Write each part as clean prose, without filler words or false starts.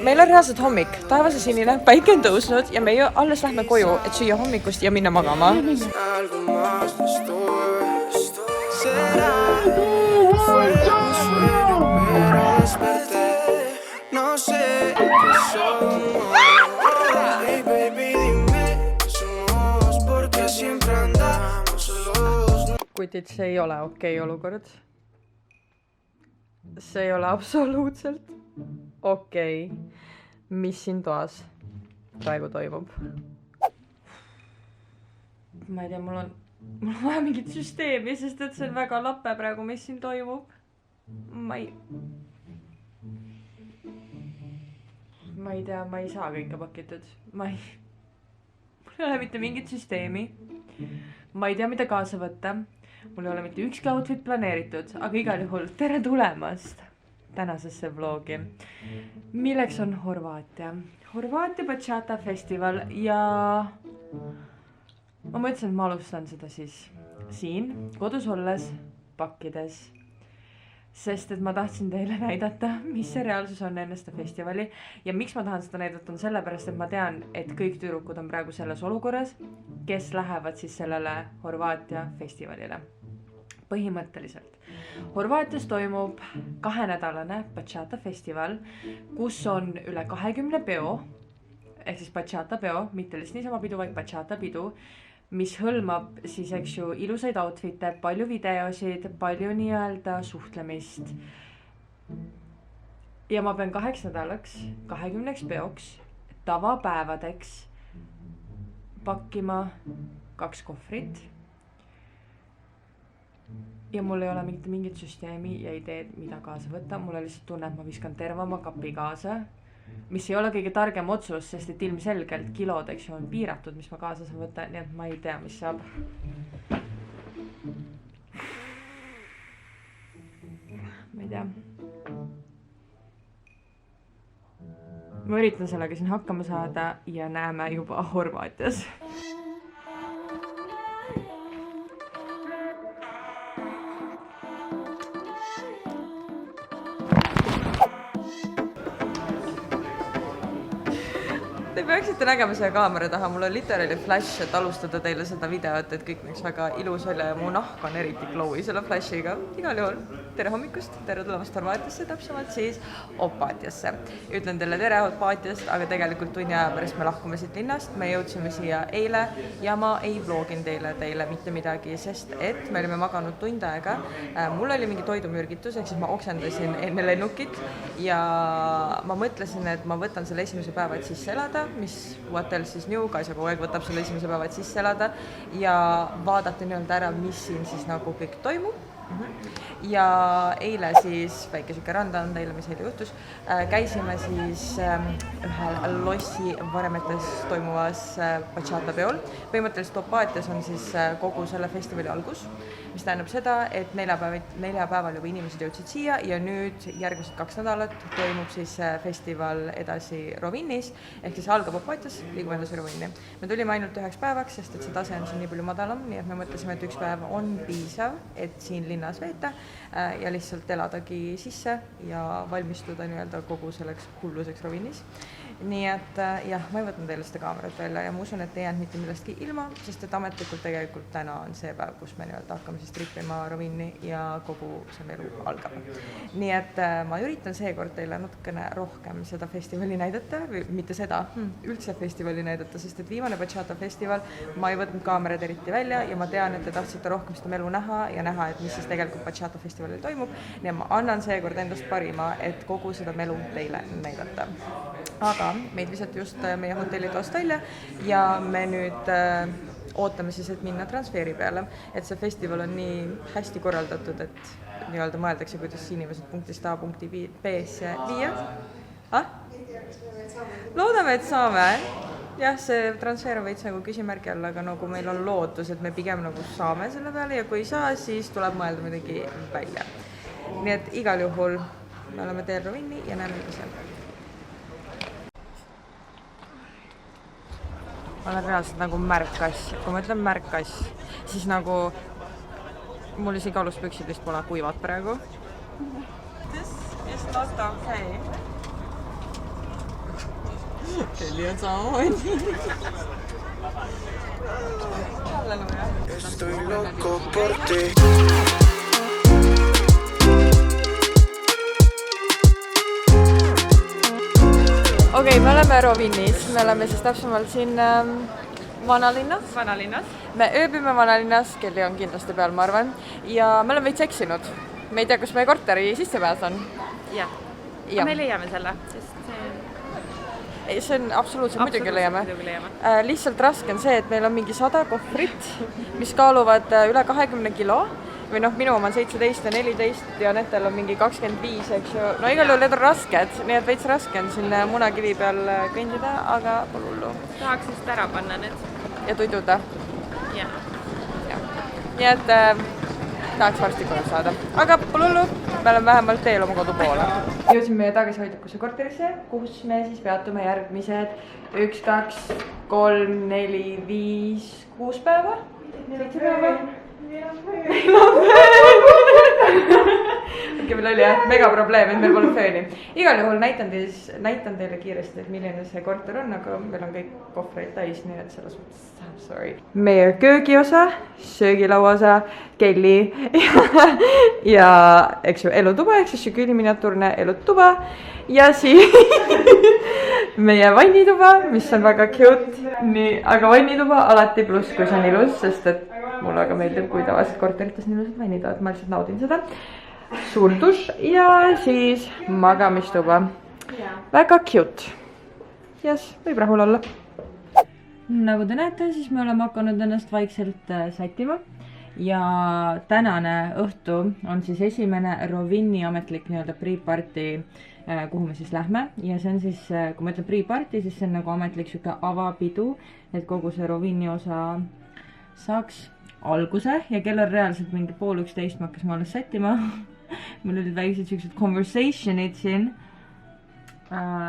Meil on reaalselt hommik, taevas on sinine, päike on tõusnud ja me alles lähme koju, et süüa hommikust ja minna magama. Kutid, see ei ole okei olukord. See ei ole absoluutselt okei, mis siin toas praegu toimub. Ma ei tea, mul on vaja mingit süsteemi, sest et see on väga lappe praegu, mis siin toimub. Ma ei tea, ma ei saa kõike pakitud. Mul ei ole mitte mingit süsteemi. Ma ei tea, mida kaasa võtta. Mul ei ole mitte ükski outfit planeeritud, aga igal juhul tere tulemast tänasesse vlogi, milleks on Horvaatia Bachata festival ja ma mõtlesin, et ma alustan seda siis siin kodus olles pakkides, sest et ma tahtsin teile näidata, mis see reaalsus on enne seda festivali ja miks ma tahan seda näidata on sellepärast, et ma tean, et kõik tüdrukud on praegu selles olukorras, kes lähevad siis sellele Horvaatia festivalile. Põhimõtteliselt. Horvaatias toimub 2-nädalane Bachata festival, kus on üle 20 peo, ehk siis Bachata peo, mitte lihtsalt niisama pidu, vaid Bachata pidu, mis hõlmab siis, eks ju, ilusaid outfite, palju videosid, palju nii-öelda suhtlemist. Ja ma pean 8 nädalaks, 20 peoks, tavapäevadeks pakkima 2 kohvrit. Ja mul ei ole mingit süsteemi ja ideed, mida kaasa võtta. Mul on lihtsalt tunne, et ma viskan terve oma kapi kaasa, mis ei ole kõige targem otsus, sest et ilmselgelt kilod, eks ju, on piiratud, mis ma kaasa saan võtta, nii et ma ei tea, mis saab. Ma ei tea. Ma üritan sellega siin hakkama saada ja näeme juba Horvaatias. Te peaksite nägema selle kaamera taha, mul on literally flash, et alustada teile seda videot, et kõik näeks väga ilus välja ja mu nahk on eriti glowy selle flashiga. Igal juhul, tere hommikust, tere tulemast Horvaatiasse, täpsemalt siis Opaatiasse. Ütlen teile tere Opaatiast, aga tegelikult tunni aja pärast me lahkume siit linnast. Me jõudsime siia eile ja ma ei vlogin teile mitte midagi, sest et me olime maganud tund aega. Mul oli mingi toidumürgitus, ehk siis ma oksendasin enne lennukit ja ma mõtlesin, et ma võtan selle esimese päeva, et sisse elada, mis what else is new, Kaisa kogu aeg võtab selle esimese päeva, et sisse elada ja vaadata nii-öelda ära, mis siin siis nagu kõik toimub. Ja eile siis, väike süke randa on teile, mis eile juhtus, käisime siis ühel lossi Varemetes toimuvas Bachata peol. Põhimõtteliselt Opaatias on siis kogu selle festivali algus, mis tähendab seda, et neljapäeval juba inimesed jõudsid siia ja nüüd järgmised 2 nädalat toimub siis festival edasi Rovinnis, ehk siis algab Opaatias, liigub edasi Rovinni. Me tulime ainult 1 päevaks, sest et see tase on siin nii palju madalam, nii et me mõtlesime, et 1 päev on piisav, et siin linnas veeta ja lihtsalt eladagi sisse ja valmistuda nii-öelda kogu selleks hulluseks Rovinnis. Nii et jah, ma ei võtnud teile seda kaamerat välja ja ma usun, et ei jäänud mitte millestki ilma, sest et ametlikult tegelikult täna on see päev, kus me nii-öelda hakkame siis trippima Rovinni ja kogu see elu algab. Nii et ma üritan seekord teile natukene rohkem seda festivali näidata, või mitte seda, üldse festivali näidata, sest et viimane Bachata festival ma ei võtnud kaamerad eriti välja ja ma tean, et te tahtsite rohkem seda melu näha ja näha, et mis siis tegelikult Bachata festivalil toimub. Nii ma annan seekord endast parima, et kogu seda melu teile näidata. Aga meid visati just meie hotellitoast välja ja me nüüd ootame siis, et minna transferi peale, et see festival on nii hästi korraldatud, et nii-öelda mõeldakse, kuidas inimesed punktist A punkti B-sse viia. Loodame, et saame. Jah, see transfer on veits nagu küsimärgi all, aga nagu meil on lootus, et me pigem nagu saame selle peale ja kui ei saa, siis tuleb mõelda midagi välja. Nii et igal juhul me oleme teel Rovinni ja näeme juba seal. Ma olen reaalselt nagu märkass. Kui ma ütlen märkass, siis nagu mul isegi aluspüksid vist pole kuivad praegu. Not okei. Kelly on samamoodi. Halleluja. Estoy loco por ti. Okei, me oleme Rovinnis, me oleme siis täpsemalt siin vanalinnas. Me ööbime vanalinnas, Kelly on kindlasti peal, ma arvan. Ja me oleme veits eksinud. Me ei tea, kus meie korteri sissepääs on. Jah, aga me leiame selle, sest see on absoluutselt muidugi leiame. Lihtsalt raske on see, et meil on mingi 100 kohvrit, mis kaaluvad üle 20 kilo. Või minu oma on 17 ja 14 ja netel on mingi 25, eks ju. No igal juhul need on rasked, nii et veits raske on siin munakivi peal kõndida, aga pole hullu. Tahaks just ära panna need. Ja tuiduda. Jah. Nii et tahaks varsti koju saada. Aga pole hullu, me oleme vähemalt teel oma kodu poole. Jõudsime meie tagasihoidlikuse korterisse, kus me siis peatume järgmised 1, 2, 3, 4, 5, 6 päeva. 7 päeva. Okei, meil oli mega probleem, et meil pole fööni. Igal juhul näitan teile kiiresti, et milline see korter on, aga meil on kõik kohvreid täis, nii et selles mõttes, sorry. Meie köögiosa, söögilauaosa, Kelly ja eks ju elutuba, ehk siis Šüküli miniatuurne elutuba ja siis meie vannituba, mis on väga cute. Nii, aga vannituba alati pluss, kui see on ilus, sest et mulle väga meeldib, kui tavaliselt korterites nii ilusad vannitoad, ma lihtsalt naudin seda. Suur dušš ja siis magamistuba. Väga cute. Yes, võib rahul olla. Nagu te näete, siis me oleme hakanud ennast vaikselt sättima. Ja tänane õhtu on siis esimene Rovinni ametlik pre-party, kuhu me siis lähme. Ja see on siis, kui ma ütlen pre-party, siis see on nagu ametlik siuke avapidu, et kogu see Rovinni osa saaks alguse ja kell on reaalselt mingi 10:30 ma hakkas alles sättima. Meil olid väiksed siuksed conversationid siin.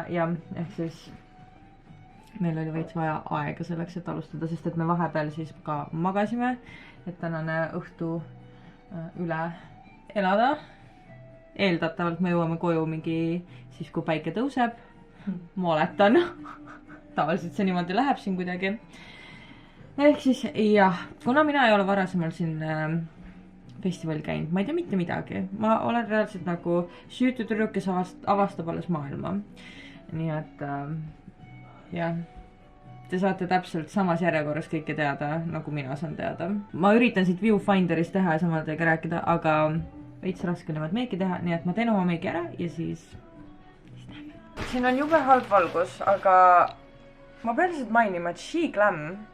Ja ehk siis meil oli veits vaja aega selleks, et alustada, sest et me vahepeal siis ka magasime, et tänane õhtu üle elada. Eeldatavalt me jõuame koju mingi siis, kui päike tõuseb. Ma oletan. Tavaliselt see niimoodi läheb siin kuidagi. Ehk siis jah, kuna mina ei ole varasemalt siin festival käinud, ma ei tea mitte midagi. Ma olen reaalselt nagu süütu tüdruk, kes avastab alles maailma. Nii et jah, te saate täpselt samas järjekorras kõike teada, nagu mina saan teada. Ma üritan siit Viewfinderis teha ja samal teiega rääkida, aga veits raske niimoodi meiki teha, nii et ma teen oma meiki ära ja siis näeme. Siin on jube halb valgus, aga ma pean lihtsalt mainima, et She Glam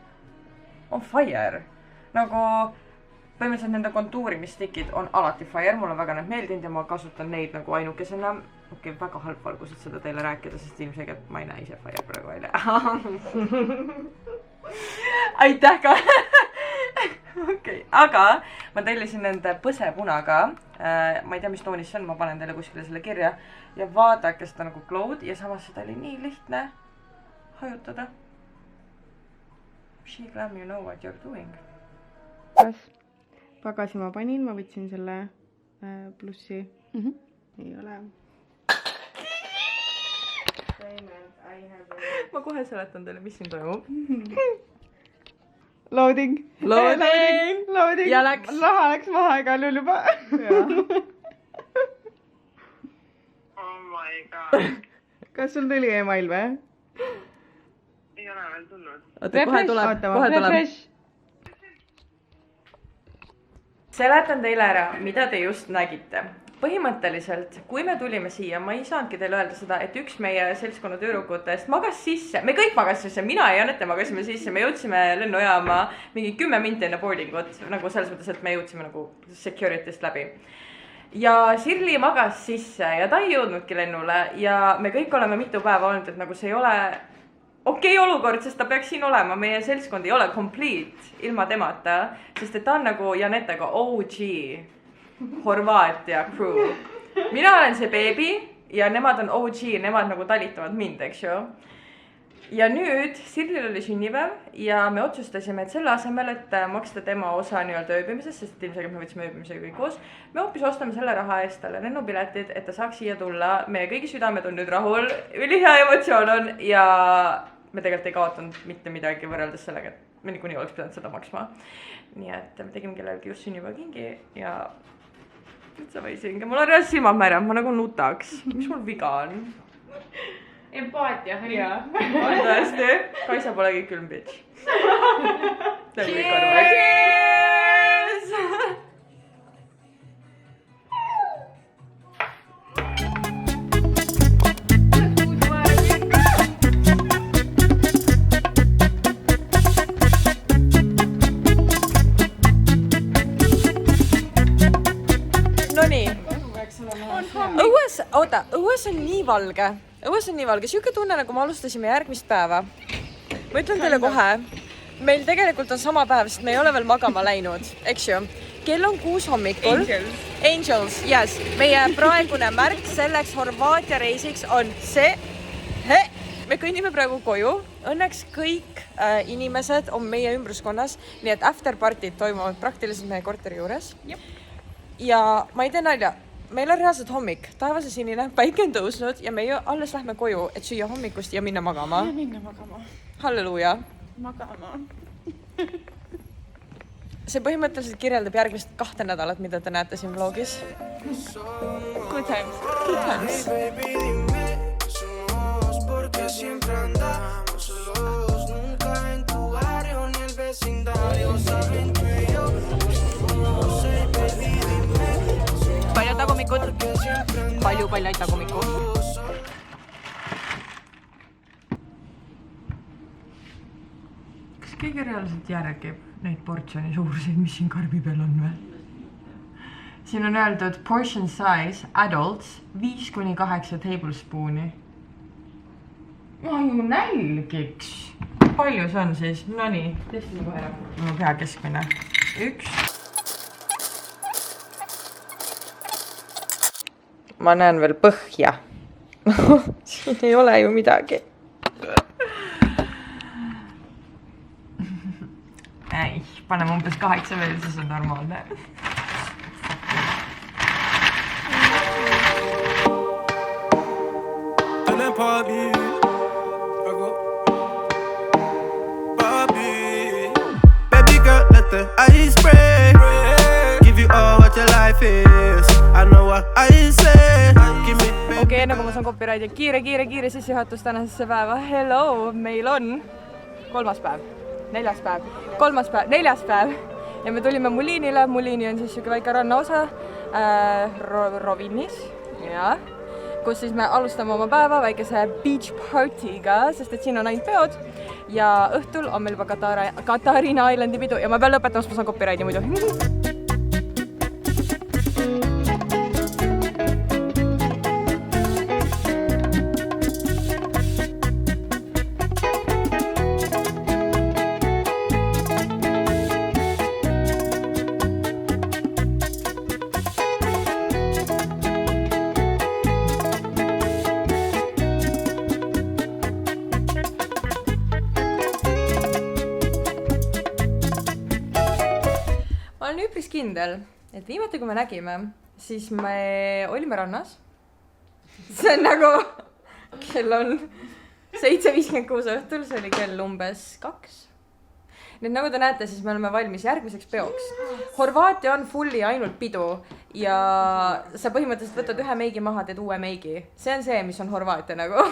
on fire. Nagu põhimõtteliselt nende kontuurimistikid on alati fire, mulle väga need meeldinud ja ma kasutan neid nagu ainukesena. Okei, väga halb valgus, et seda teile rääkida, sest ilmselgelt ma ei näe ise fire praegu välja. Aitäh ka! Okei, aga ma tellisin nende põsepunaga. Ma ei tea, mis toonis see on, ma panen teile kuskile selle kirja. Ja vaadake seda nagu glow'd ja samas seda oli nii lihtne hajutada. She Glam, you know what you're doing. Kas pagasi ma panin, ma võtsin selle plussi. Ei ole. Ma kohe seletan teile, mis siin toimub. Loading. Ja läks. Raha läks maha igal juhul juba. Oh my god. Kas sul tuli email või? Ei ole veel tulnud. Oota, kohe tuleb. Seletan teile ära, mida te just nägite. Põhimõtteliselt, kui me tulime siia, ma ei saanudki teile öelda seda, et üks meie seltskonna tüdrukutest magas sisse. Me kõik magas sisse, mina ja Anette magasime sisse. Me jõudsime lennujaama mingi 10 minti enne boardingut, nagu selles mõttes, et me jõudsime nagu security'st läbi. Ja Sirli magas sisse ja ta ei jõudnudki lennule ja me kõik oleme mitu päeva olnud, et nagu see ei ole okei olukord, sest ta peaks siin olema. Meie seltskond ei ole complete ilma temata, sest et ta on nagu Janetega OG Horvaatia crew. Mina olen see beebi ja nemad on OG, nemad nagu talitavad mind, eks ju. ja nüüd Sirlil oli sünnipäev ja me otsustasime, et selle asemel, et maksta tema osa nii-öelda ööbimisest, sest ilmselgelt me võtsime ööbimisega kõik koos, me hoopis ostame selle raha eest talle lennupiletid, et ta saaks siia tulla. Meie kõigi südamed on nüüd rahul, ülihea emotsioon on ja me tegelikult ei kaotanud mitte midagi võrreldes sellega, et me niikuinii oleks pidanud seda maksma. Nii et me tegime kellelgi just sünnipäeva kingi ja üldse võisingi. Mul on reaalselt silmad märjad, ma nagu nutaks. Mis mul viga on? Empaatia. Jaa, on tõesti. Kaisa polegi külm bitch. Cheers! Õues on nii valge. Siuke tunne, nagu me alustasime järgmist päeva. Ma ütlen teile kohe, meil tegelikult on sama päev, sest me ei ole veel magama läinud, eks ju. Kell on 6 hommikul. Angels, yes. Meie praegune märk selleks Horvaatia reisiks on see. Me kõnnime praegu koju. Õnneks kõik inimesed on meie ümbruskonnas, nii et afterpartid toimuvad praktiliselt meie korteri juures. Ja ma ei tee nalja. Meil on reaalselt hommik, taevas on sinine, päike on tõusnud ja me alles lähme koju, et süüa hommikust ja minna magama. Halleluuja. Magama. See põhimõtteliselt kirjeldab järgmist 2 nädalat, mida te näete siin vlogis. Good times. Good times. Palju tagumikud. Palju tagumikud. Kas keegi reaalselt järgib neid portsjoni suuruseid, mis siin karbi peal on või? Siin on öeldud portion size adults 5-8 tablespooni. Ma ju nälgiks. Palju see on siis? No nii, testime kohe ära. Mu pea keskmine. 1. Ma näen veel põhja. Siin ei ole ju midagi. Ei, paneme umbes 8 veel, siis on normaalne. Baby girl, let the ice break. Give you all what your life is. I know what I say. Okei, nagu ma saan copyrighti. Kiire sissejuhatus tänasesse päeva. Hello, meil on 3. päev, 4. päev, 3. päev, 4. päev. Ja me tulime Muliinile. Muliini on siis siuke väike rannaosa Rovinnis. Ja. Kus siis me alustame oma päeva väikese beach party'ga, sest et siin on ainult peod. Ja õhtul on meil juba Katarina Islandi pidu. Ja ma pean lõpetama, sest ma saan copyrighti muidu. Ma olen üpris kindel, et viimati kui me nägime, siis me olime rannas. See on nagu, kell on 7:56 õhtul, see oli kell umbes 2. Nüüd nagu te näete, siis me oleme valmis järgmiseks peoks. Horvaatia on fulli ainult pidu ja sa põhimõtteliselt võtad ühe meigi maha, teed uue meigi. See on see, mis on Horvaatia nagu.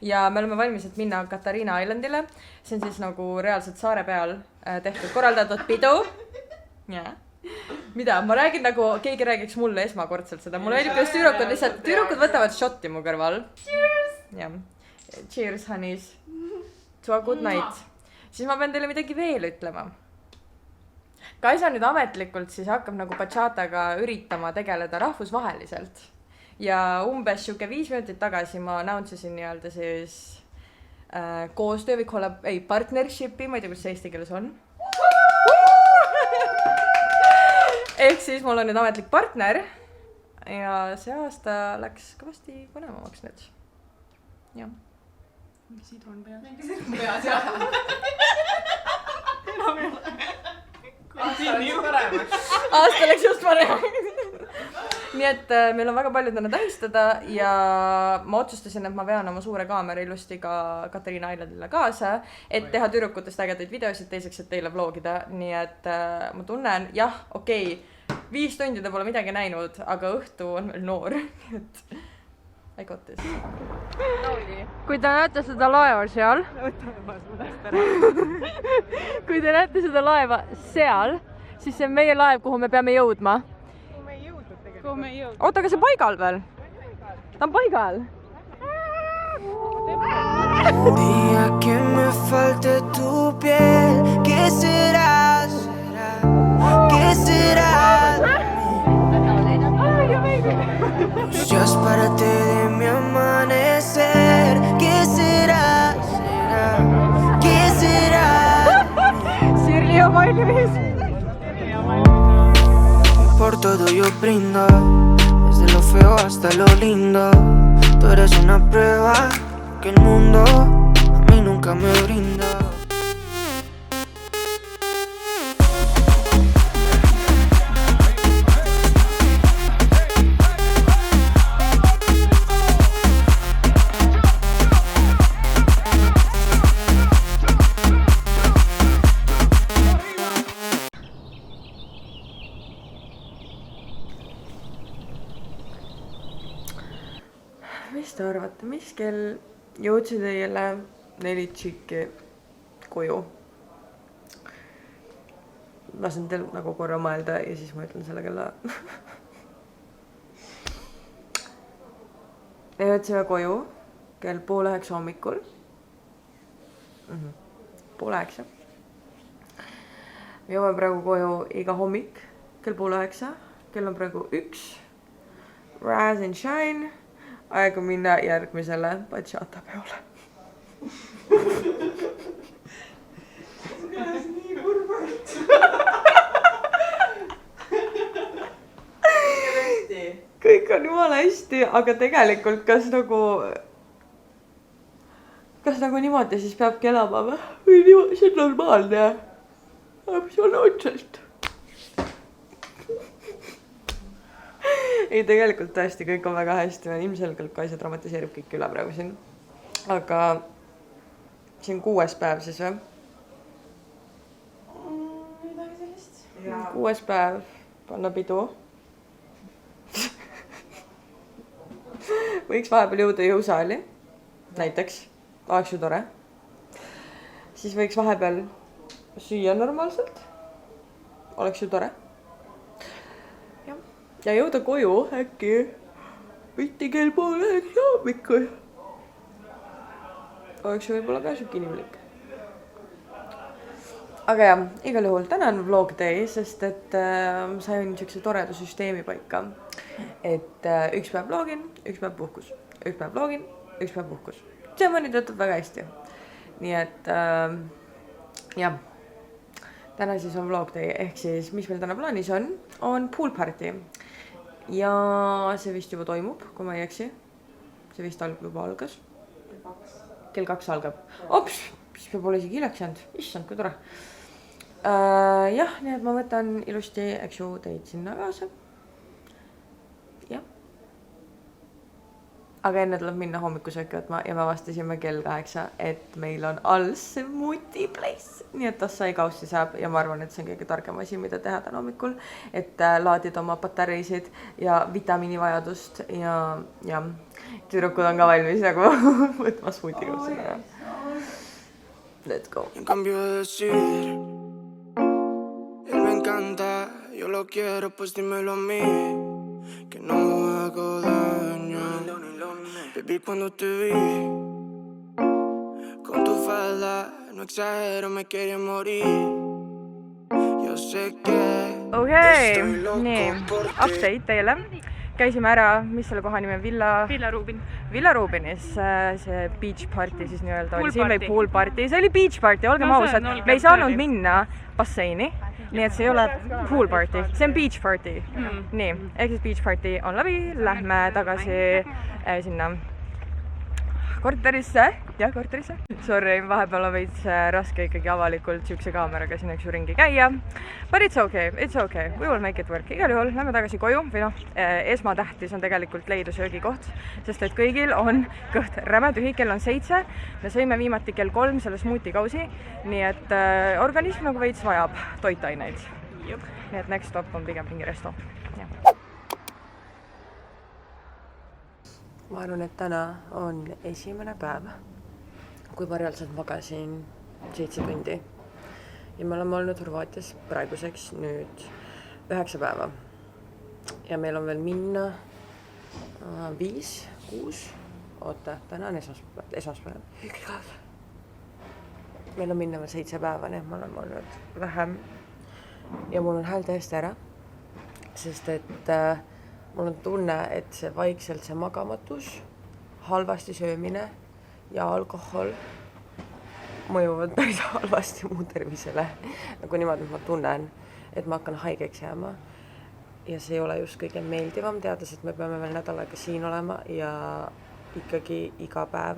Ja me oleme valmis, et minna Katarina Islandile. See on siis nagu reaalselt saare peal tehtud korraldatud pidu. Jaa. Mida? Ma räägin nagu, keegi räägiks mulle esmakordselt seda. Mul oli just tüürukad võtavad shotti mu kõrval. Cheers! Ja. Cheers, honeys. To a good night. Siis ma pean teile midagi veel ütlema. Kaisa nüüd ametlikult siis hakkab nagu bachataga üritama tegeleda rahvusvaheliselt. Ja umbes siuke 5 minutit tagasi ma announce'isin nii-öelda siis koostöö või partnershipi, ma ei tea, kus see eesti keeles on. Ehk siis mul on nüüd ametlik partner ja see aasta läks kõvasti põnevamaks nüüd. Ja. sidun peas. peas jah. enam ei ole. aasta läks just paremaks. nii et meil on väga palju täna tähistada ja ma otsustasin, et ma vean oma suure kaamera ilusti ka Katariina Islandile kaasa, et teha tüdrukutest ägedaid videosid, teiseks, et teile vlogida. nii et ma tunnen, jah, okei, 5 tundi te pole midagi näinud, aga õhtu on veel noor. et I got this. kui te näete seda laeva seal, kui te näete seda laeva seal, siis see on meie laev, kuhu me peame jõudma. kuhu me ei jõudnud. oota, aga see paigal veel? ta on paigal. Día que me falte tu piel, ¿qué serás? ¿Qué serás? Just parte de mi amanecer, ¿qué será? ¿Qué será? Sirli on valmis. Por todo yo brindo, desde lo feo hasta lo lindo. Tú eres una prueba que el mundo a mí nunca me brinda. Mis te arvate, mis kell jõudsid eile 4 tšikki koju? Lasen teil nagu korra mõelda ja siis ma ütlen selle kella. Me jõudsime koju kell 8:30 hommikul. 8:30. Me jõuame praegu koju iga hommik kell 8:30. Kell on praegu 1. Rise and shine. Aega minna järgmisele bachata peole. kõik on jumala hästi, aga tegelikult kas nagu niimoodi siis peabki elama või? Või niimoodi, see on normaalne. Absoluutselt. ei, tegelikult tõesti kõik on väga hästi. Ilmselgelt Kaisa dramatiseerib kõik üle praegu siin. Aga see on 6. päev siis või? midagi sellist. 6. päev, panna pidu. Võiks vahepeal jõuda jõusaali, näiteks, oleks ju tore. Siis võiks vahepeal süüa normaalselt, oleks ju tore. Ja jõuda koju äkki võtti kell 8:30 hommikul. Oleks ju võib-olla ka siuke inimlik. Aga jah, igal juhul täna on vlog day, sest et sain siukse toreda süsteemi paika. Et üks päev vlogin, üks päev puhkus. Üks päev vlogin, üks päev puhkus. See mõni töötab väga hästi. Nii et jah, täna siis on vlog day, ehk siis mis meil täna plaanis on pool party. Ja see vist juba toimub, kui ma ei eksi. See vist juba algas. Kell 2 algab. Ops, siis peab olla isegi hiljaks jäänud. Issand, kui tore. Jah, nii et ma võtan ilusti, eks ju, teid sinna kaasa. Jah. Aga enne tuleb minna hommikusööki võtma ja me vastasime kell 8, et meil on all smoothie place. Nii et Assai kaussi saab ja ma arvan, et see on kõige targem asi, mida teha täna hommikul. Et laadida oma patareisid ja vitamiinivajadust ja tüdrukud on ka valmis nagu võtma smoothie kaussi. Let's go. En cambio de decir, él me encanta, yo lo quiero, pues dímelo a mí, que no hago daño. Baby, cuando te vi con tu falda, no exagero, me quería morir. Yo sé que Okei, nii, update teile. Käisime ära, mis selle koha nime, Villa Rubin. Villa Rubinis, see beach party siis nii-öelda oli, siin Pool või party. pool party, see oli beach party, olgem No see ausad, on olgem me ei saanud party. minna basseini, nii et see ei ole pool party, see on beach party. Nii, ehk siis beach party on läbi, lähme tagasi sinna korterisse. Sorry, vahepeal on veits raske ikkagi avalikult siukse kaameraga siin üks ringi käia. But it's okay, we will make it work. Igal juhul lähme tagasi koju või esmatähtis on tegelikult leida söögikoht, sest et kõigil on kõht räme tühi, kell on 7. Me sõime viimati kell 3 selle smuutikausi, nii et organism nagu veits vajab toitaineid. Nii et next stop on pigem mingi resto. Ma arvan, et täna on esimene päev, kui ma reaalselt magasin 7 tundi. Ja me oleme olnud Horvaatias praeguseks nüüd 9 päeva. Ja meil on veel minna 5, 6. Oota, täna on esmaspäev. Meil on minna veel 7 päeva, nii et me oleme olnud vähem. Ja mul on hääl täiesti ära, sest et mul on tunne, et see vaikselt see magamatus, halvasti söömine ja alkohol mõjuvad päris halvasti mu tervisele. Nagu niimoodi ma tunnen, et ma hakkan haigeks jääma. Ja see ei ole just kõige meeldivam teades, et me peame veel nädal aega siin olema ja ikkagi iga päev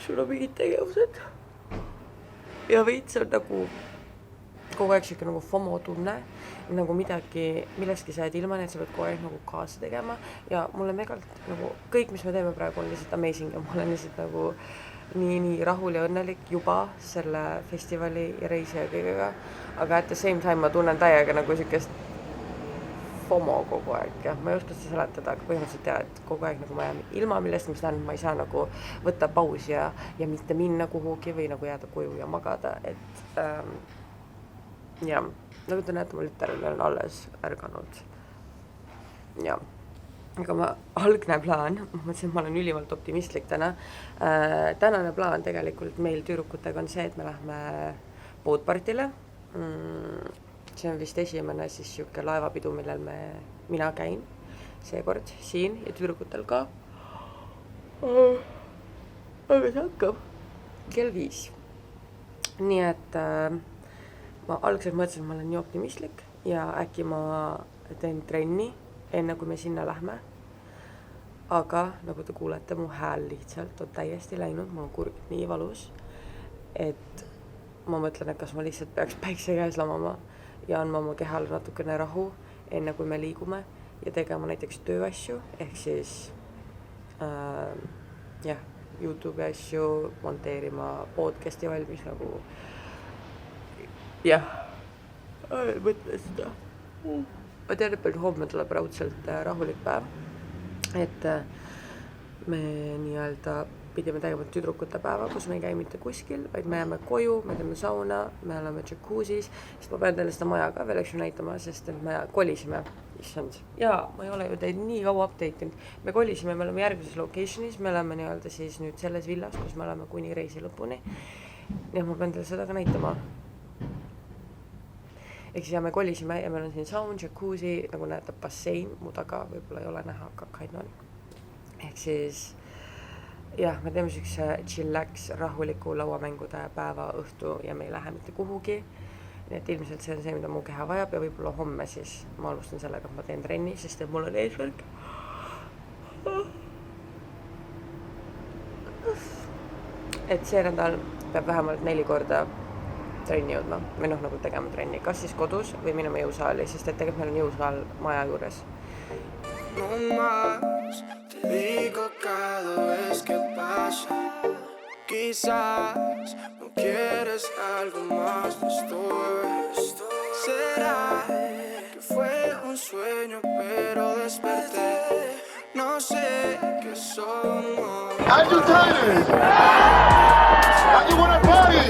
sul on mingid tegevused. Ja veits on nagu kogu aeg siuke nagu FOMO tunne, nagu millestki sa jääd ilma, et sa pead kogu aeg nagu kaasa tegema ja mulle megalt nagu kõik, mis me teeme praegu on lihtsalt amazing ja ma olen lihtsalt nagu nii rahul ja õnnelik juba selle festivali ja reisi ja kõigega, aga at the same time ma tunnen täiega nagu siukest FOMO kogu aeg ja ma ei oska seda seletada, aga põhimõtteliselt teha, et kogu aeg nagu ma jään ilma millest, mis tähendab, ma ei saa nagu võtta pausi ja mitte minna kuhugi või nagu jääda koju ja magada, et ja, nagu te näete, ma literally olen alles ärganud. Ja, aga ma algne plaan, ma mõtlesin, et ma olen ülimalt optimistlik täna. Tänane plaan tegelikult meil tüürukutega on see, et me lähme boatpartile. See on vist esimene siis siuke laevapidu, millel mina käin seekord siin ja tüürukutel ka. Aga see hakkab kell 5. Nii et ma algselt mõtlesin, et ma olen nii optimistlik ja äkki ma teen trenni enne, kui me sinna lähme. Aga nagu te kuulete, mu hääl lihtsalt on täiesti läinud, mul on kurg nii valus, et ma mõtlen, et kas ma lihtsalt peaks päikse käes lamama ja andma oma kehale natukene rahu enne, kui me liigume ja tegema näiteks tööasju, ehk siis YouTube'i asju, monteerima podcasti valmis nagu jah, mõtlen seda. Ma tean, et homme tuleb raudselt rahulik päev, et me nii-öelda pidime tegema tüdrukute päeva, kus me ei käi mitte kuskil, vaid me jääme koju, me teeme sauna, me oleme jacuzzi's, sest ma pean teile seda maja ka veel näitama, sest et me kolisime, issand. Ja ma ei ole ju teid nii kaua update'inud. Me kolisime, me oleme järgmises location'is, me oleme nii-öelda siis nüüd selles villas, kus me oleme kuni reisi lõpuni. Ja ma pean teile seda ka näitama. Ehk siis me kolisime ja meil on siin saun, jacuzzi, nagu näete bassein, mu taga võib-olla ei ole näha, kakaid on. Ehk siis jah, me teeme siukse chillax, rahuliku lauamängude päeva õhtu ja me ei lähe mitte kuhugi. Nii et ilmselt see on see, mida mu keha vajab ja võib-olla homme siis ma alustan sellega, et ma teen trenni, sest et mul on eesmärk. Et see nädal peab vähemalt 4 korda trenni jõudma või nagu tegema trenni, kas siis kodus või minema jõusaali, sest et tegelikult meil on jõusaal maja juures. No más, te digo cada vez que pasa. Quizás no quieres algo más de esto. Será que fue un sueño pero desperté. No sé qué somos. Are you tired? Are you wanna party?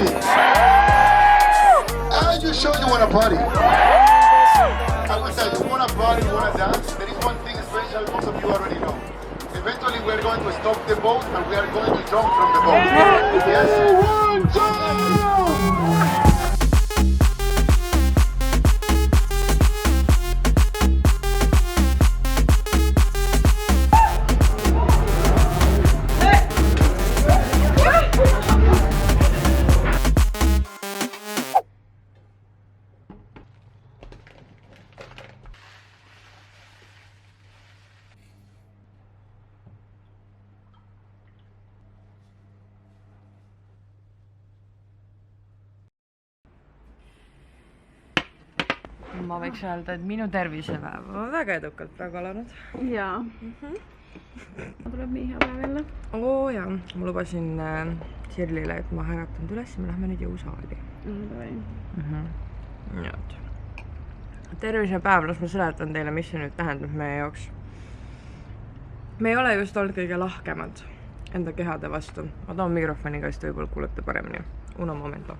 Are you sure you wanna party? I will tell you, you wanna party, you wanna dance. There is one thing special most of you already know. Eventually we are going to stop the boat and we are going to jump from the boat. Yes? 1, 2! ma võiks öelda, et minu tervisepäev on väga edukalt praegu alanud. jaa. Tuleb nii hea päev jälle. Oo jaa, ma lubasin Sirlile, et ma äratan üles ja me lähme nüüd jõusaali. Tervisepäev, las ma seletan teile, mis see nüüd tähendab meie jaoks. Me ei ole just olnud kõige lahkemad enda kehade vastu. Ma toon mikrofoni ka, sest võib-olla kuulete paremini. Uno momento.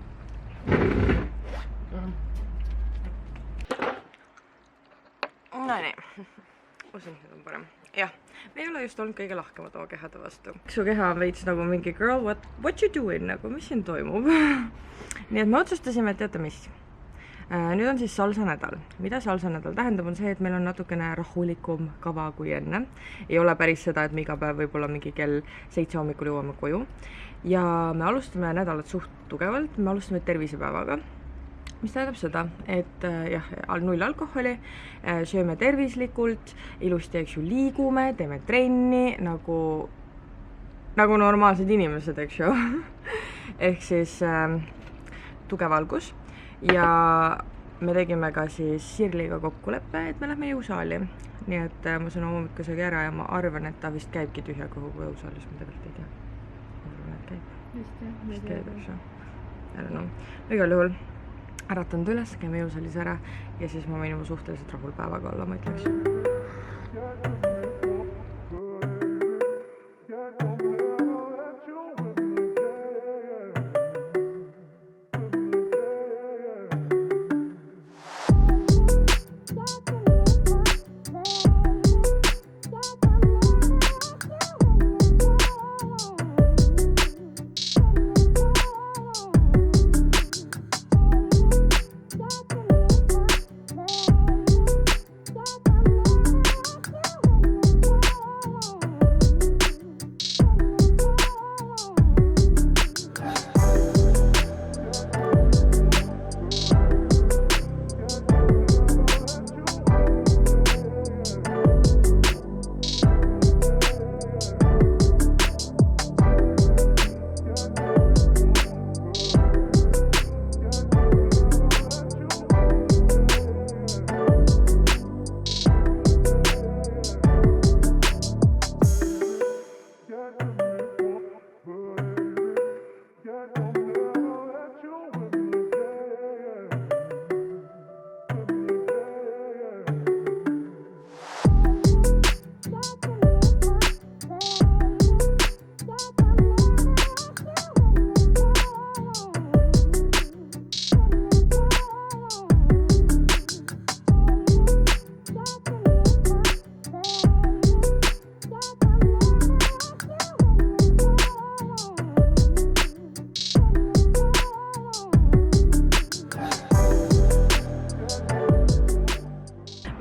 No nii. Usun, et on parem. Jah, me ei ole just olnud kõige lahkemad oma kehade vastu. Su keha on veits nagu mingi girl, what you doing, nagu mis siin toimub? Nii et me otsustasime, et teate mis? Nüüd on siis salsa nädal. Mida salsa nädal tähendab, on see, et meil on natukene rahulikum kava kui enne. Ei ole päris seda, et me iga päev võib-olla mingi kell 7 hommikul jõuame koju. Ja me alustame nädalat suht tugevalt, me alustame tervisepäevaga. Mis tähendab seda, et jah, 0 alkoholi, sööme tervislikult, ilusti eks ju liigume, teeme trenni nagu normaalsed inimesed, eks ju. Ehk siis tugev algus. Ja me tegime ka siis Sirliga kokkuleppe, et me lähme jõusaali. Nii et ma saan hommikusegi ära ja ma arvan, et ta vist käibki tühja kogu jõusaalis, ma tegelikult ei tea. Ma arvan, et käib. Vist käib, eks ju. Ära no. Igal juhul äratan ta üles, käime jõusaalis ära ja siis ma võin juba suhteliselt rahul päevaga olla, ma ütleks.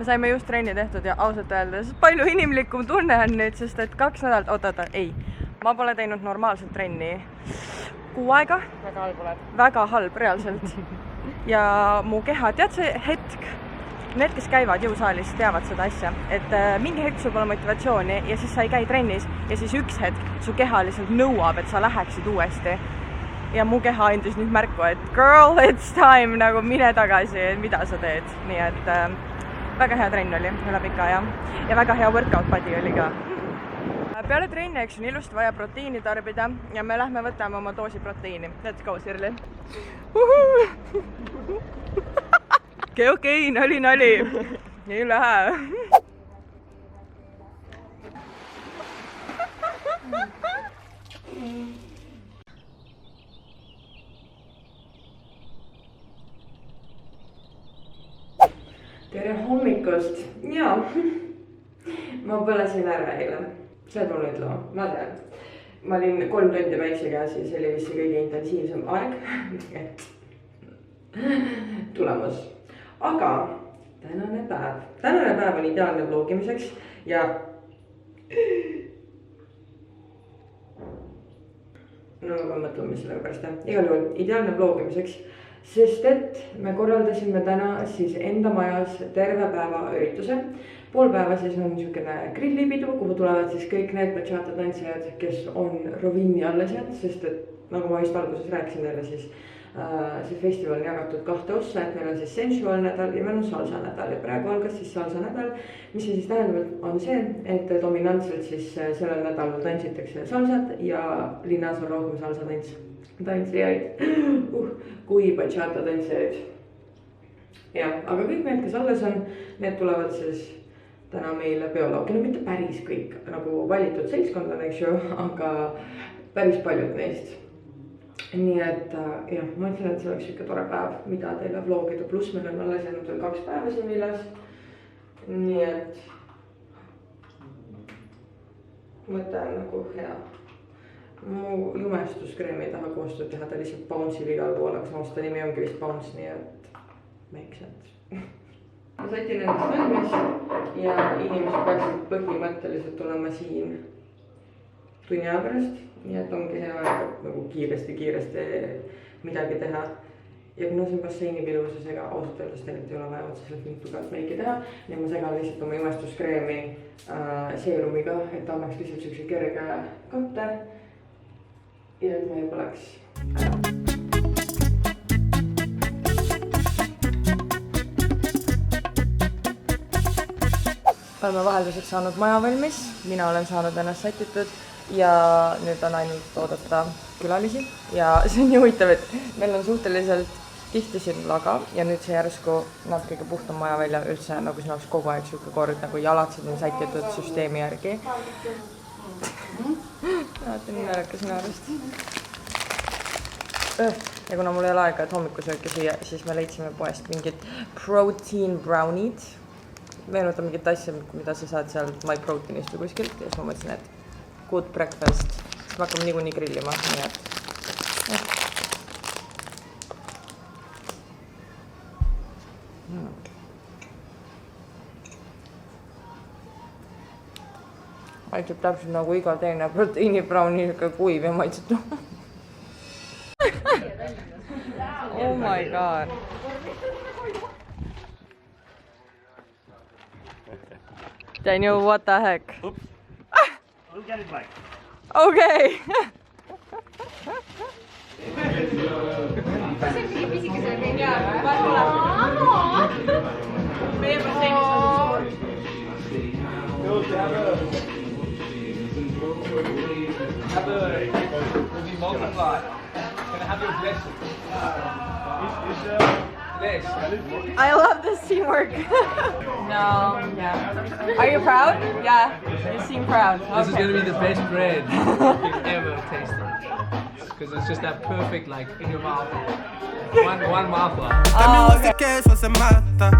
Saime just trenni tehtud ja ausalt öeldes palju inimlikum tunne on nüüd, sest et 2 nädalat, ei, ma pole teinud normaalselt trenni 6 aega. Väga halb oled. Väga halb, reaalselt. Ja mu keha, tead see hetk, need, kes käivad jõusaalis, teavad seda asja, et mingi hetk sul pole motivatsiooni ja siis sa ei käi trennis ja siis üks hetk su keha lihtsalt nõuab, et sa läheksid uuesti. Ja mu keha andis nüüd märku, et girl, it's time, nagu mine tagasi, mida sa teed. Nii et väga hea trenn oli üle pika aja ja väga hea workout body oli ka. Peale trenni, eks on ilusti vaja proteiini tarbida ja me lähme võtame oma doosi proteiini. Let's go, Sirli. Okei, nali. Ei lähe. Tere hommikust! Jaa, ma põlesin ära eile. See on mulle ütlema, ma tean. Ma olin 3 tundi päikse käes ja see oli vist kõige intensiivsem aeg. Tulemus. Aga tänane päev on ideaalne vlogimiseks ja no ma pean mõtlema, mis sellega pärast teha. Igal juhul ideaalne vlogimiseks. Sest et me korraldasime täna siis enda majas terve päeva ürituse. Pool päeva siis on niisugune grillipidu, kuhu tulevad siis kõik need bachata tantsijad, kes on Rovinni alles jäänud, sest et nagu ma just alguses rääkisin teile, siis see festival on jagatud 2 ossa, et meil on siis sensual nädal ja meil on salsa nädal ja praegu algas siis salsa nädal, mis see siis tähendab, on see, et dominantselt siis sellel nädalal tantsitakse salsat ja linnas on rohkem salsa tantsijaid kui bachata tantsijaid. jah, aga kõik need, kes alles on, need tulevad siis täna meile peoloogi, no mitte päris kõik, nagu valitud seltskond on, eks ju, aga päris paljud neist. Nii et jah, ma ütlen, et see oleks ikka tore päev, mida teile vlogida, pluss meil on alles jäänud veel 2 päeva siin viljas. Nii et mõte on nagu hea. Mu jumestuskreemi ei taha koostööd teha, ta lihtsalt bouncib igal pool, aga samas ta nimi ongi vist bounce, nii et make sense. Ma sätin endast valmis ja inimesed peaksid põhimõtteliselt olema siin tunni aja pärast. Nii et ongi hea aeg nagu kiiresti midagi teha. Ja kuna see on basseini pilus, ega ausalt öeldes tegelikult ei ole vaja otseselt nii tugevalt meiki teha. Nii ma segan lihtsalt oma jumestuskreemi seerumiga, et annaks lihtsalt sellise kerge katte. Ja et ma ei poleks ära. Oleme vahelduseks saanud maja valmis, mina olen saanud ennast sätitud ja nüüd on ainult oodata külalisi ja see on nii huvitav, et meil on suhteliselt tihti siin laga ja nüüd see järsku näeb kõige puhtam maja välja üldse, nagu siin oleks kogu aeg siuke kord, nagu jalatsid on sätitud süsteemi järgi. Näete, nii naljakas minu arust. Ja kuna mul ei ole aega, et hommikusööki süüa, siis me leidsime poest mingid protein brownied. Meenuta mingit asja, mida sa saad seal My Proteinist või kuskilt ja siis ma mõtlesin, et good breakfast, siis me hakkame niikuinii grillima, nii et maitseb täpselt nagu iga teine proteiinibrauni, niisugune kuiv ja maitsetu. Oh my god. Daniel, what the heck? Oops. We'll get it back. Okay. I love this teamwork. No, yeah. Are you proud? Yeah, you seem proud. This is going to be the best bread you've ever tasted. Because it's just that perfect, like, in your mouth. One mouthful. Tell me what's the case, what's the matter?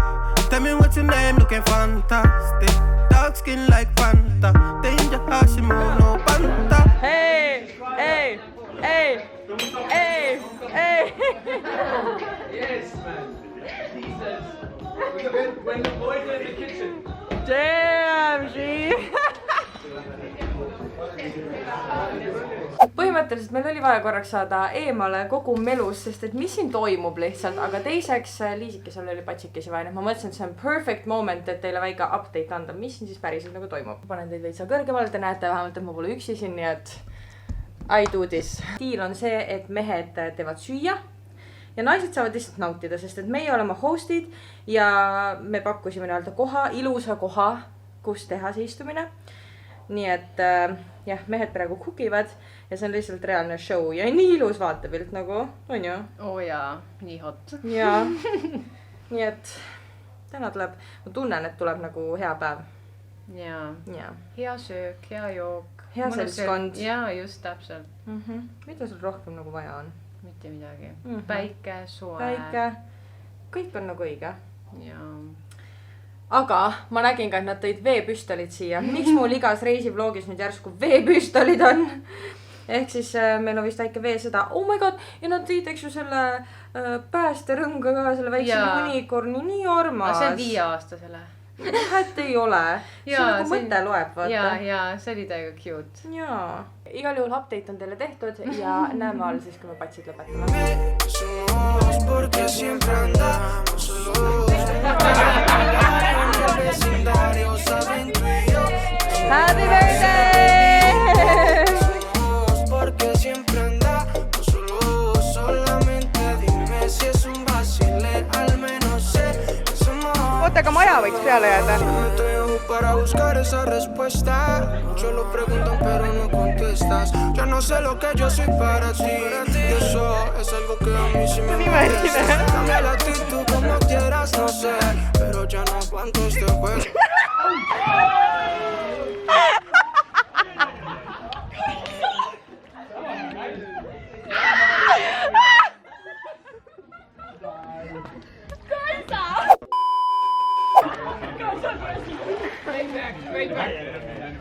Tell me what's your name, looking fantastic. Dark skin like Fanta. Danger Hashimo, no Panta. Hey, hey, hey, hey, hey. Yes, man. Jesus. When the boys are in the kitchen. Damn, G. Põhimõtteliselt meil oli vaja korraks saada eemale kogu melus, sest et mis siin toimub lihtsalt, aga teiseks Liisikesel oli patsikesi vaja, ma mõtlesin, et see on perfect moment, et teile väike update anda, mis siin siis päriselt nagu toimub. Panen teid veitsa kõrgemale, te näete vähemalt, et ma pole üksi siin, nii et I do this. Deal on see, et mehed teevad süüa ja naised saavad lihtsalt nautida, sest et meie oleme hostid ja me pakkusime nii-öelda koha, ilusa koha, kus teha see istumine. Nii et jah, mehed praegu kukivad ja see on lihtsalt reaalne show ja nii ilus vaatepilt nagu, on ju? Oo jaa, nii hot. Jaa, nii et täna tuleb, ma tunnen, et tuleb nagu hea päev. Jaa, hea söök, hea jook. Hea seltskond. Jaa, just täpselt. Mida sul rohkem nagu vaja on? Mitte midagi. Päike, soe. Päike, kõik on nagu õige. Jaa. Aga ma nägin ka, et nad tõid veepüstolid siia. Miks mul igas reisivlogis nüüd järsku veepüstolid on? Ehk siis meil on vist väike veesõda. Oh my god! Ja nad tõid, eks ju, selle päästerõnga ka, selle väikse unikorni, nii armas. See on 5-aastasele. Et ei ole. See nagu mõte loeb, vaata. Jaa, see oli täiega cute. Jaa. Igal juhul update on teile tehtud ja näeme all siis, kui me patsid lõpetame. Happy birthday! Porque siempre andamos solos, solamente peale jääda. Me estoy en hook para buscar esa respuesta. Muchos lo preguntan pero no contestas. Yo no sé lo que yo soy para ti. Y eso es algo que a mí sí me molesta. Cambia la actitud como quieras, no sé. Pero ya no aguanto este juego.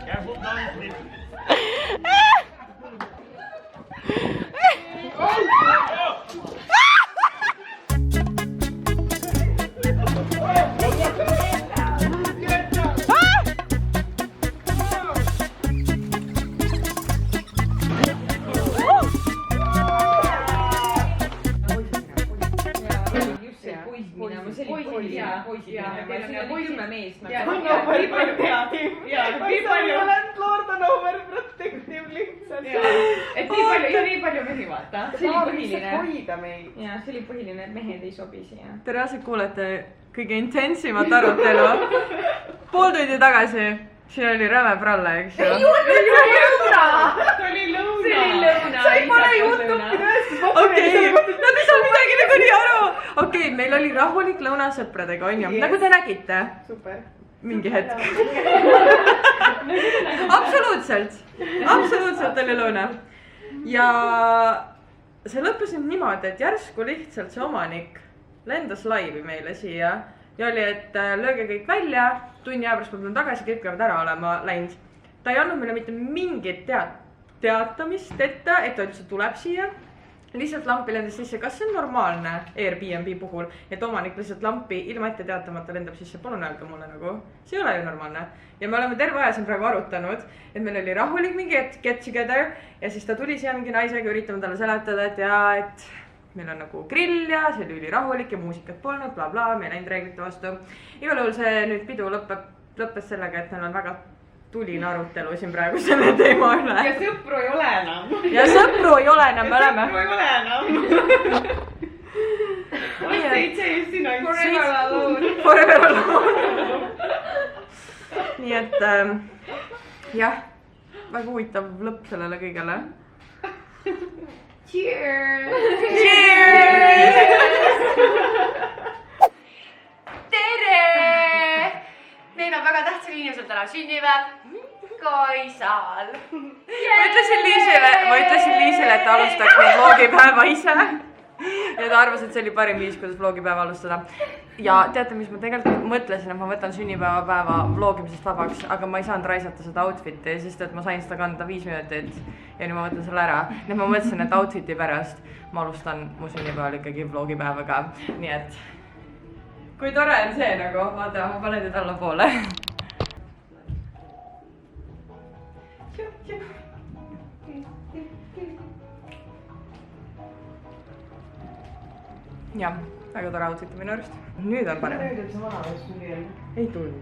Careful, don't slip. Et nii palju mehi vaata. See oli põhiline. Hoida meid. Ja, see oli põhiline, et mehed ei sobi siia. Te reaalselt kuulete kõige intensiimat arutelu. Pool tundi tagasi. Siin oli räme pralle, eks ju? See oli lõuna. Sa ei pane YouTube'i tõestus. Okei, nad ei saa midagi nagu nii aru. Okei, meil oli rahulik lõuna sõpradega, on ju? Nagu te nägite. Super. Mingi hetk. Absoluutselt oli lõuna. Ja see lõppes nüüd niimoodi, et järsku lihtsalt see omanik lendas laivi meile siia ja oli, et lööge kõik välja, tunni aja pärast ma tulen tagasi, kõik peavad ära olema läinud. Ta ei andnud meile mitte mingit teatamist ette, et ta ütles, et tuleb siia. Lihtsalt lampi lendas sisse, kas see on normaalne Airbnb puhul, et omanik lihtsalt lampi ilma ette teatamata lendab sisse, palun öelge mulle nagu, see ei ole ju normaalne. Ja me oleme terve aja siin praegu arutanud, et meil oli rahulik mingi get together ja siis ta tuli siia mingi naisega, üritame talle seletada, et jaa, et meil on nagu grill ja see oli rahulik ja muusikat polnud, bla bla, me ei läinud reeglite vastu. Igal juhul see nüüd pidu lõppes sellega, et meil on väga tuline arutelu siin praegu selle teema üle. Ja sõpru ei ole enam. Ja sõpru ei ole enam, me oleme. Sõpru ei ole enam. Forever alone. Forever alone. Nii et jah, väga huvitav lõpp sellele kõigele. Cheers! Tere! Meil on väga tähtsal inimesel täna sünnipäev. Kaisal. Ma ütlesin Liisile, et ta alustaks meil vlogipäeva ise. Ja ta arvas, et see oli parim viis, kuidas vlogipäeva alustada. Ja teate, mis ma tegelikult mõtlesin, et ma võtan sünnipäevapäeva vlogimisest vabaks, aga ma ei saanud raisata seda outfiti, sest et ma sain seda kanda 5 minutit ja nüüd ma võtan selle ära. Nüüd ma mõtlesin, et outfiti pärast ma alustan mu sünnipäeval ikkagi vlogipäevaga. Nii et kui tore on see nagu, vaata, ma panen nüüd alla poole. Jah, väga tore outfiti minu arust. Nüüd on parem. Nüüd on see vanamees tuli jälle. Ei tulnud.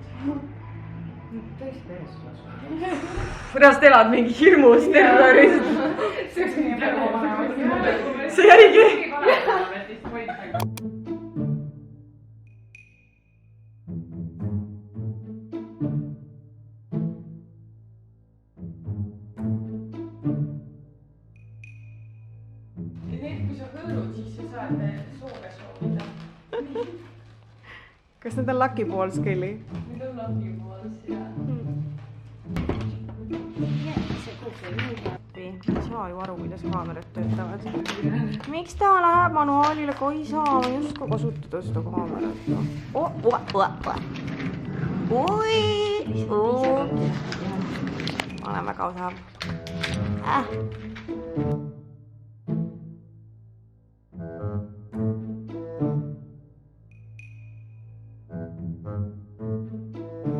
Tõesti perest lasu. Pärast elad mingi hirmus terrorist. See jäigi. Kas need on Lucky Balls, Kelly? Need on Lucky Balls, jah. Ei saa ju aru, kuidas kaamerad töötavad. Miks ta läheb manuaalile, kui ei saa justkui kasutada seda kaamerat? Ma olen väga osav.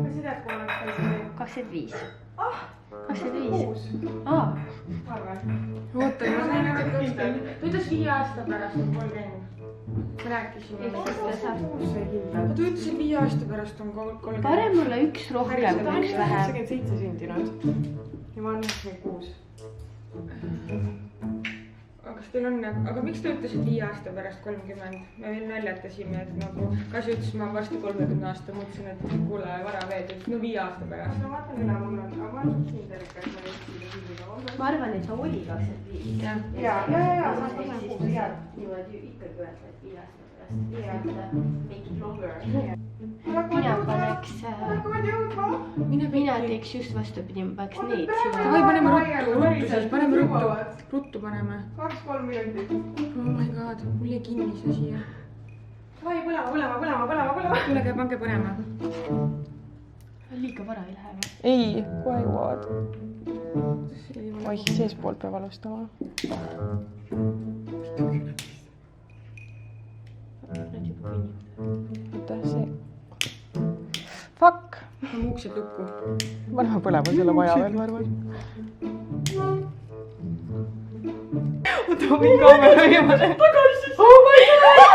Kas sa tead, kui oleks teised? 25. Ah! 25. Oota, ma sain aga tõsta. Ta ütles 5 aasta pärast on 30. Ma rääkisin mulle. Ma ütlesin 5 aasta pärast on 30. Pane mulle üks rohkem, üks vähem. 97 sündinud. Ja ma olen 96. Kas teil on, aga miks te ütlesite 5 aasta pärast 30? Me veel naljatasime, et nagu Kasi ütles, ma varsti 30 aasta, mõtlesin, et kuule, vara veel, no 5 aasta pärast. Ma vaatan üle, mul on, aga ma olen kindel, et ma ma arvan, et sa oli 25. Ja. Siis saad niimoodi ikkagi öelda, et 5 aasta pärast. Make it longer. Mina teeks just vastupidi, ma paneks neid. Davai, paneme ruttu siis, paneme ruttu paneme. 2-3 minutit. Oh my god, mul jäi kinni see siia. Davai, põlema. Tulege, pange panema. Liiga vara ei lähe või? ei, kohe jõuavad. Oih, seespoolt peab alustama. Oota, see. Fuck! Paneme uksed lukku. Paneme põlema selle maja veel, ma arvan. Oota, ma võin kaamera viimane. Tagasi! Oh my god!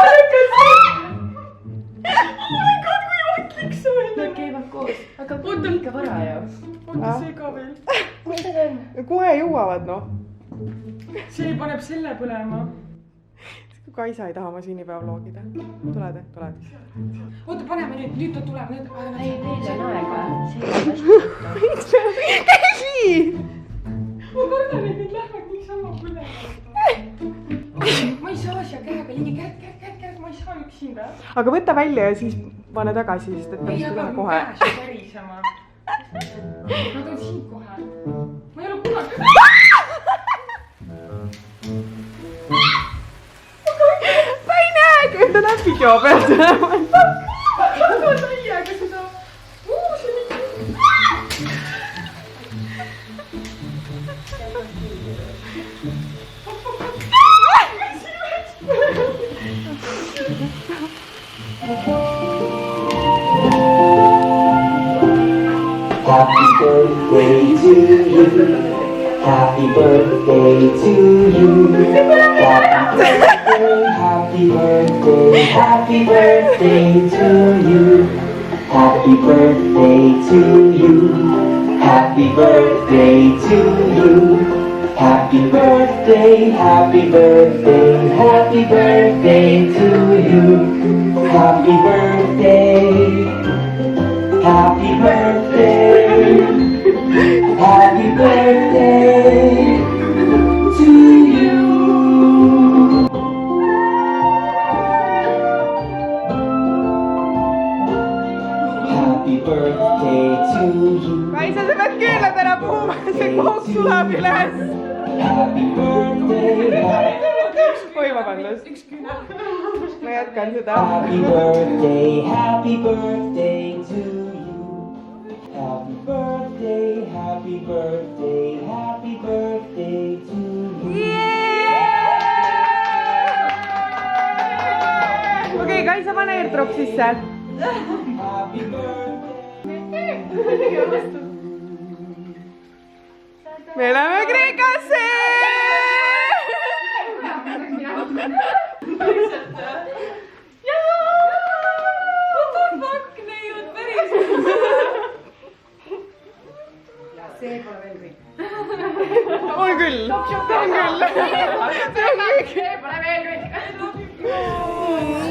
Nad käivad koos, aga liiga vara ju. Oota, see ka veel. Kohe jõuavad, noh. See paneb selle põlema. Kaisa ei taha ma sünnipäev loogida. Tuled? Oota, paneme nüüd ta tuleb. Ei, veel on aega. See on vastu. Käsi! Ma kardan, et need lähevad niisama põlema. Ma ei saa siia käega ligi. Käed, ma ei saa üksinda. Aga võta välja ja siis pane tagasi, sest et ta vist tuleb kohe. Ei, aga mu käes pärisema. Nad on siin kohe. Ma ei ole kunagi... Ma ei näe, kui ta näeb video pealt olema. Ma täiega seda... see nii... Happy birthday to you. Happy birthday to you. Happy birthday, happy birthday to you. Happy birthday to you. Happy birthday to you. Happy birthday, happy birthday, happy birthday to you. Happy birthday. Happy birthday, happy birthday to you. Happy birthday to you. Kaisa, sa pead keeled ära puhuma, see kook sulab üles. Happy birthday. Oi, vabandust. Ma jätkan seda. Happy birthday to you. Happy birthday, happy birthday, happy birthday to you. Okei, Kaisa, pane airdrop sisse. Happy birthday. Me läheme Kreekasse! On küll.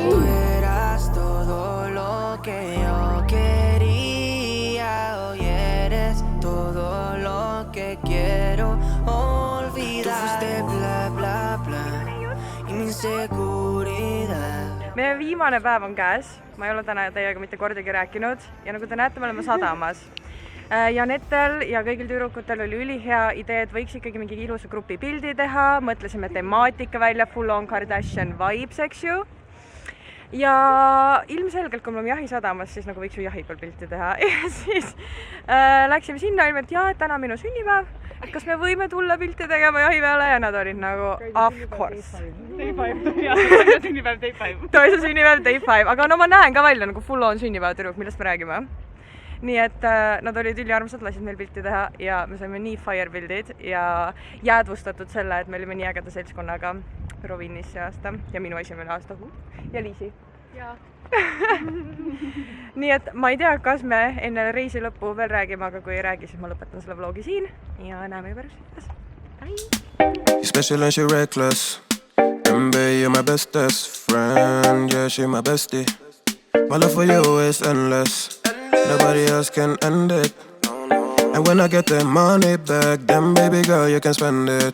Tú eras todo lo que yo quería. Hoy eres todo lo que quiero olvidar. Tú fuiste bla bla bla y mi inseguridad. Meie viimane päev on käes. Ma ei ole täna teiega mitte kordagi rääkinud ja nagu te näete, me oleme sadamas. Janettel ja kõigil tüdrukutel oli ülihea idee, et võiks ikkagi mingi ilusa grupi pildi teha. Mõtlesime temaatika välja, full on Kardashian vibes, eks ju. Ja ilmselgelt, kui me oleme jahisadamas, siis nagu võiks ju jahi peal pilti teha. Ja siis läksime sinna, olime, et jaa, et täna minu sünnipäev. Et kas me võime tulla pilti tegema jahi peale ja nad olid nagu, of course. Day 5, sünnipäev Day 5. Toi see sünnipäev Day 5, aga no ma näen ka välja nagu full on sünnipäev tüdruk, millest me räägime. Nii et nad olid üliarmsad, lasid meil pilti teha ja me saime nii fire pildid ja jäädvustatud selle, et me olime nii ägeda seltskonnaga Rovinnis see aasta ja minu esimene aasta ja Liisi. Jaa. Nii et ma ei tea, kas me enne reisi lõppu veel räägime, aga kui ei räägi, siis ma lõpetan selle vlogi siin ja näeme juba päris. Bye! You're special and you're reckless. And babe, you're my bestest friend. Yeah, she my bestie. My love for you is endless. Nobody else can end it. And when I get the money back, then baby girl, you can spend it.